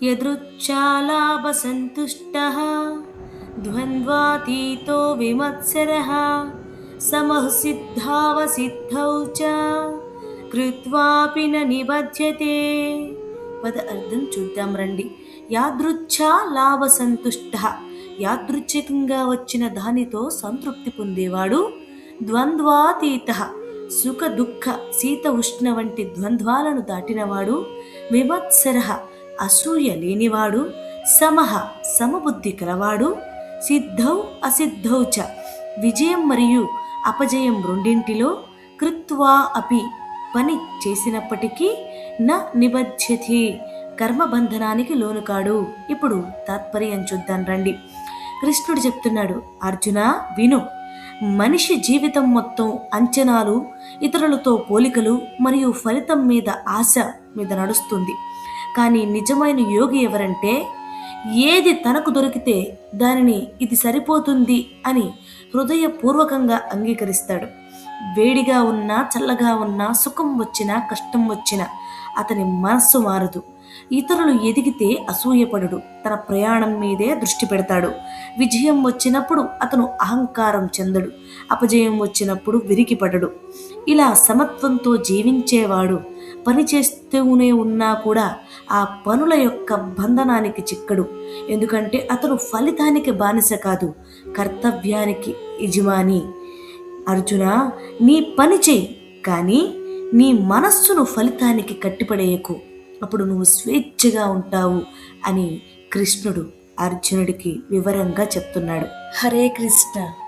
యదృచ్ఛాలాభసంతుష్టः ద్వంద్వాతీతో విమత్సరः సమః సిద్ధావసిద్ధౌ చ కృత్వాపి న నిబధ్యతే. పద అర్థం చూద్దాం రండి. యాదృచ్ఛా లాభ సంతుష్ట, యాదృచ్ఛికంగా వచ్చిన దానితో సంతృప్తి పొందేవాడు. ద్వంద్వాతీత, సుఖ దుఃఖ శీత ఉష్ణ వంటి ద్వంద్వాలను దాటినవాడు. విమత్సర, అసూయ లేనివాడు. సమహ, సమబుద్ధి కలవాడు. సిద్ధౌ అసిద్ధౌ చ, విజయం మరియు అపజయం రెండింటిలో. కృత్వా అపి, పని చేసినప్పటికీ. న నిబధ్యతి, కర్మబంధనానికి లోనుకాడు. ఇప్పుడు తాత్పర్యం చూద్దాం రండి. కృష్ణుడు చెప్తున్నాడు, అర్జున విను. మనిషి జీవితం మొత్తం అంచనాలు, ఇతరులతో పోలికలు మరియు ఫలితం మీద ఆశ మీద నడుస్తుంది. కానీ నిజమైన యోగి ఎవరంటే, ఏది తనకు దొరికితే దానిని ఇది సరిపోతుంది అని హృదయపూర్వకంగా అంగీకరిస్తాడు. వేడిగా ఉన్నా చల్లగా ఉన్నా, సుఖం వచ్చినా కష్టం వచ్చినా అతని మనస్సు మారదు. ఇతరులు ఎదిగితే అసూయపడడు, తన ప్రయాణం మీదే దృష్టి పెడతాడు. విజయం వచ్చినప్పుడు అతను అహంకారం చెందడు, అపజయం వచ్చినప్పుడు విరిగిపడడు. ఇలా సమత్వంతో జీవించేవాడు పని చేస్తూనే ఉన్నా కూడా ఆ పనుల యొక్క బంధనానికి చిక్కడు. ఎందుకంటే అతను ఫలితానికి బానిస కాదు, కర్తవ్యానికి యజమాని. అర్జున, నీ పని చెయ్యి, కానీ నీ మనస్సును ఫలితానికి కట్టిపడేయకు. అప్పుడు నువ్వు స్వేచ్ఛగా ఉంటావు అని కృష్ణుడు అర్జునుడికి వివరంగా చెప్తున్నాడు. హరే కృష్ణ.